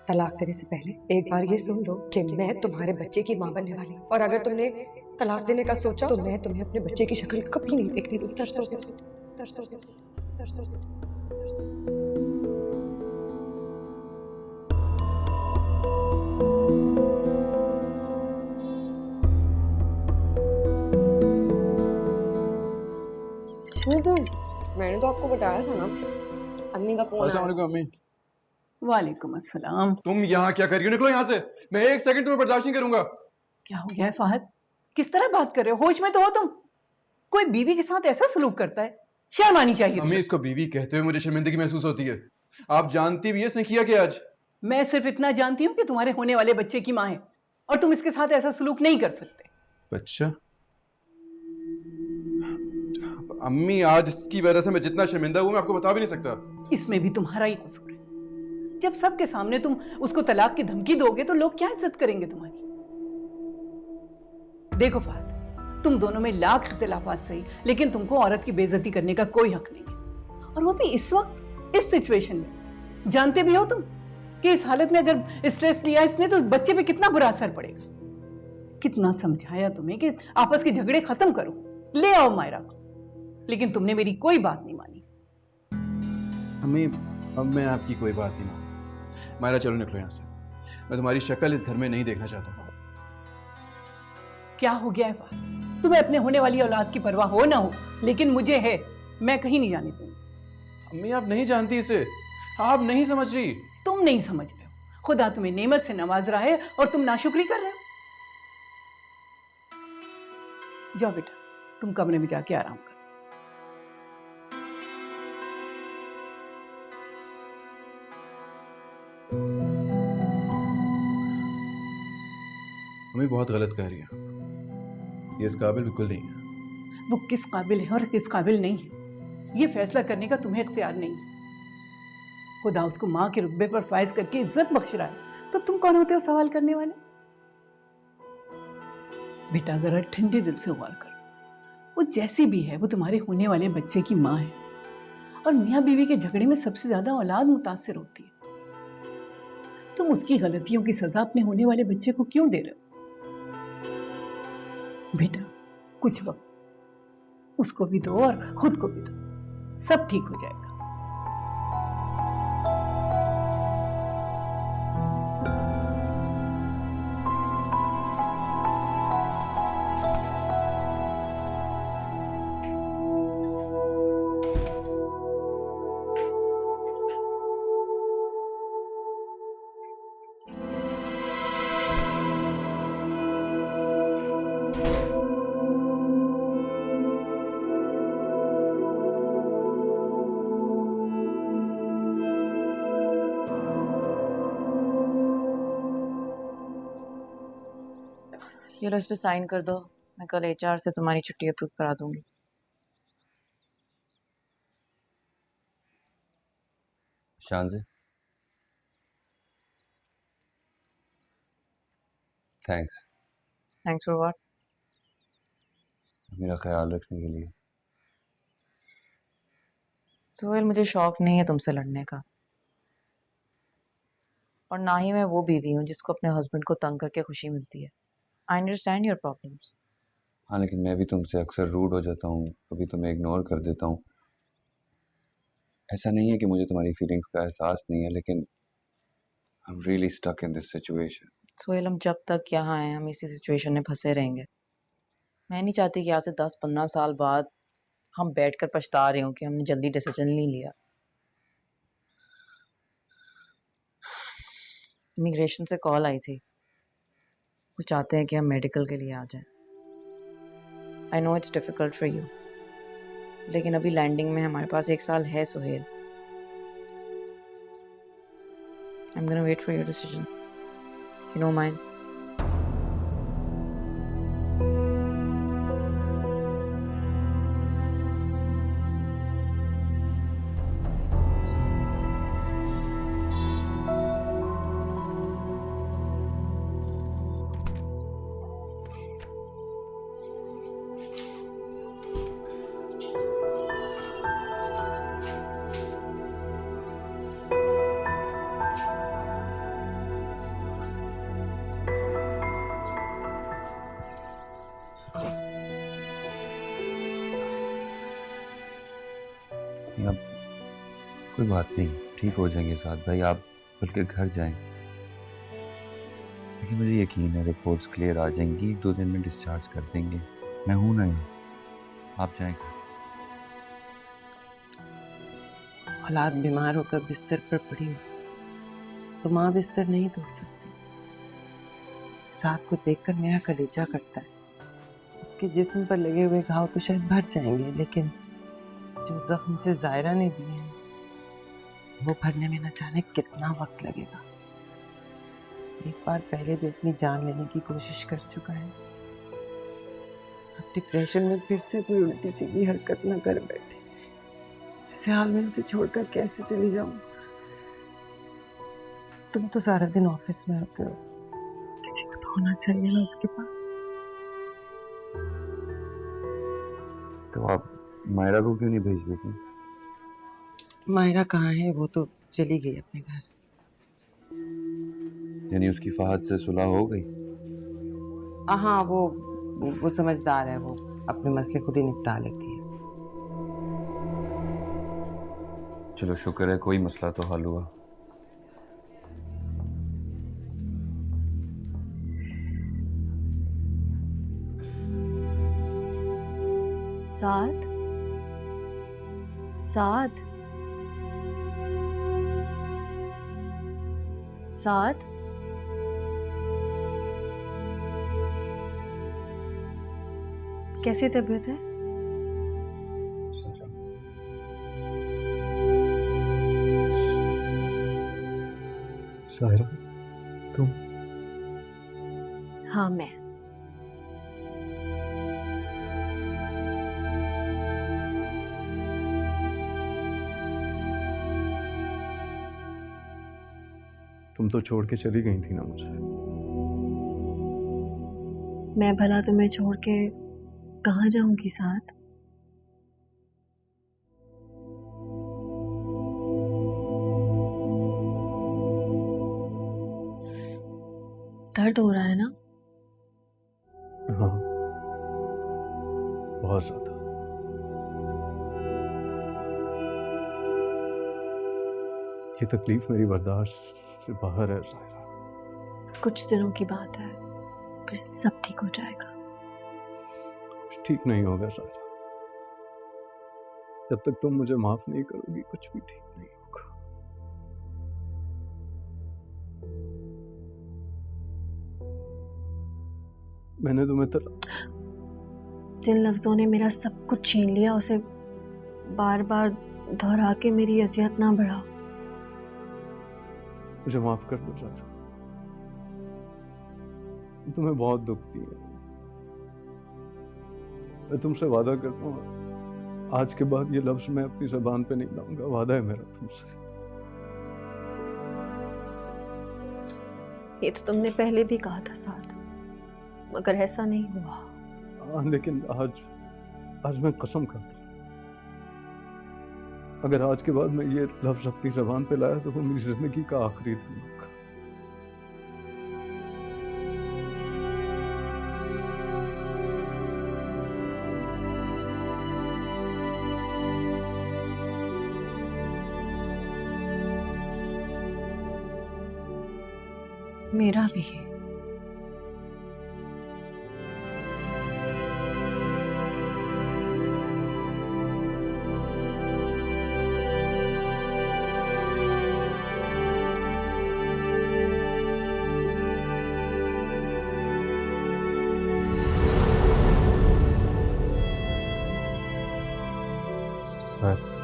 तलाक देने से पहले एक बार ये सुन लो कि मैं तुम्हारे बच्चे की मां बनने वाली हूँ, और अगर तुमने तलाक देने का सोचा तो मैं तुम्हें अपने बच्चे की शक्ल कभी नहीं देखने दूँ। तरसोगे तुम, तरसोगे तुम, तरसोगे तुम, तरसोगे। मैंने तो आपको बताया था ना, अम्मी का फोन अस्सलाम आया। वालेकुम अम्मी। वालेकुम अस्सलाम। तुम यहाँ क्या कर रही हो? निकलो यहाँ से। मैं एक सेकंड तुम्हें बर्दाश्त नहीं करूंगा। क्या हो गया है फहद? किस तरह बात कर रहे हो? होश में तो हो तुम? कोई बीवी के साथ ऐसा सलूक करता है? शर्म आनी चाहिए अम्मी, तुम्हें। इसको बीवी कहते हुए मुझे शर्मिंदगी महसूस होती है। आप जानती भी है इसने किया क्या आज? मैं सिर्फ इतना जानती हूँ कि तुम्हारे होने वाले बच्चे की माँ है और तुम इसके साथ ऐसा सलूक नहीं कर सकते। बच्चा? अम्मी, आज इसकी वजह से मैं जितना शर्मिंदा हूँ मैं आपको बता भी नहीं सकता। इसमें भी तुम्हारा ही कसूर है। जब सबके सामने तुम उसको तलाक की धमकी दोगे तो लोग क्या इज्जत करेंगे तुम्हारी? देखो फहद, तुम दोनों में लाख इख्तिलाफात सही, लेकिन तुमको औरत की बेइज्जती करने का कोई हक नहीं है, और वो भी इस वक्त, इस सिचुएशन में। जानते भी हो तुम कि इस हालत में अगर स्ट्रेस लिया इसने तो बच्चे पे कितना बुरा असर पड़ेगा। कितना समझाया तुम्हें कि आपस के झगड़े खत्म करो, ले आओ मायरा को, लेकिन तुमने मेरी कोई बात नहीं मानी। अम्मी, अब मैं आपकी कोई बात नहीं मानूं। मायरा, चलो निकलो यहाँ से। मैं तुम्हारी शक्ल इस घर में नहीं देखना चाहता। क्या हो गया है फहद? तुम्हें अपने होने वाली औलाद की परवाह हो ना हो, लेकिन मुझे है। मैं कहीं नहीं जाने दूंगी। अम्मी, आप नहीं जानती इसे। आप नहीं समझ रही। तुम नहीं समझ रहे हो। खुदा तुम्हें नेमत से नवाज रहा है और तुम नाशुक्री कर रहे हो। जाओ बेटा, तुम कमरे में जाके आराम करो। अम्मी बहुत गलत कह रही है। ये इस काबिल बिल्कुल नहीं है। वो किस काबिल है और किस काबिल नहीं है, ये फैसला करने का तुम्हें इख्तियार नहीं है। खुदा उसको माँ के रुतबे पर फायज करके इज्जत बख्श रहा है, तो तुम कौन होते हो सवाल करने वाले? बेटा, जरा ठंडे दिल से गौर करो। वो जैसी भी है, वो तुम्हारे होने वाले बच्चे की माँ है, और मियाँ बीवी के झगड़े में सबसे ज्यादा औलाद मुतासिर होती है। तुम उसकी गलतियों की सजा अपने होने वाले बच्चे को क्यों दे रहे हो? बेटा, कुछ वक्त उसको भी दो और खुद को भी दो, सब ठीक हो जाएगा। ये लो, इस पे साइन कर दो। मैं कल एचआर से तुम्हारी छुट्टी अप्रूव करा दूंगी। शांति, थैंक्स। Thanks for what? मेरा ख्याल रखने के लिए। सोहेल, मुझे शौक नहीं है तुमसे लड़ने का, और ना ही मैं वो बीवी हूँ जिसको अपने हस्बैंड को तंग करके खुशी मिलती है। I understand your problems. हाँ, लेकिन मैं भी तुमसे अक्सर रूड हो जाता हूँ, कभी तुम्हें इग्नोर कर देता हूँ। ऐसा नहीं है कि मुझे तुम्हारी फीलिंग्स का एहसास नहीं है, लेकिन I am really stuck in this situation. Sohail, हम जब तक यहाँ हैं हम इसी सिचुएशन में फंसे रहेंगे। मैं नहीं चाहती कि आज से 10-15 साल बाद हम बैठकर पछता रहे हो कि हमने जल्दी डिसीजन नहीं लिया। इमिग्रेशन से कॉल आई थी, वो चाहते हैं कि हम मेडिकल के लिए आ जाएं। I know it's difficult for you, लेकिन अभी लैंडिंग में हमारे पास 1 साल है Sohail. I am gonna wait for your decision, you know mine. कोई बात नहीं, ठीक हो जाएंगे साथ भाई, आप बल्कि घर जाएं। लेकिन मुझे यकीन है रिपोर्ट्स क्लियर आ जाएंगी, 1-2 दिन में डिस्चार्ज कर देंगे। मैं हूं ना यहाँ, आप जाएं घर। औलाद बीमार होकर बिस्तर पर पड़ी हो तो माँ बिस्तर नहीं तोड़ सकती। साथ को देखकर मेरा कलेजा कटता है। उसके जिस्म पर लगे हुए घाव तो शायद भर जाएंगे, लेकिन जो जख्म उसे जायरा ने दिए हैं वो भरने में न जाने कितना वक्त लगेगा। एक बार पहले भी अपनी जान लेने की कोशिश कर चुका है। अब डिप्रेशन में फिर से कोई उल्टी सीधी हरकत न कर बैठे। ऐसे हाल में उसे छोड़कर कैसे चली जाऊं? तुम तो सारा दिन ऑफिस में होते हो, किसी को तो होना चाहिए ना उसके पास। तो आप मायरा को क्यों नहीं भेज देते? मायरा कहाँ है? वो तो चली गई अपने घर। यानी उसकी फहद से सुलह हो गई? हाँ, वो समझदार है, वो अपने मसले खुद ही निपटा लेती है। चलो शुक्र है कोई मसला तो हल हुआ। साथ साथ साथ कैसी तबीयत है? साहिरा, तुम? हाँ, मैं। तुम तो छोड़ के चली गई थी ना मुझे। मैं भला तुम्हें छोड़ के कहाँ जाऊंगी साथ? दर्द हो रहा है ना? हाँ, बहुत ज्यादा। ये तकलीफ मेरी बर्दाश्त से बाहर है साहिरा। कुछ दिनों की बात है, फिर सब ठीक हो जाएगा। कुछ ठीक नहीं होगा साहिरा। जब तक तुम मुझे माफ नहीं करोगी कुछ भी ठीक नहीं होगा। मैंने तुम्हें जिन लफ्जों ने मेरा सब कुछ छीन लिया, उसे बार बार दोहरा के मेरी अजियत ना बढ़ाओ। मुझे माफ कर दो साहिरा। तुम्हें बहुत दुख दिया। मैं तुमसे वादा करता हूँ आज के बाद ये लफ्ज मैं अपनी ज़बान पे नहीं लाऊंगा। वादा है मेरा तुमसे। ये तो तुमने पहले भी कहा था साथ, मगर ऐसा नहीं हुआ। हाँ, लेकिन आज मैं कसम खाता हूँ, अगर आज के बाद मैं ये लफ्ज अपनी ज़बान पे लाया तो वो मेरी जिंदगी का आखिरी दिन होगा। मेरा भी है। हाँ।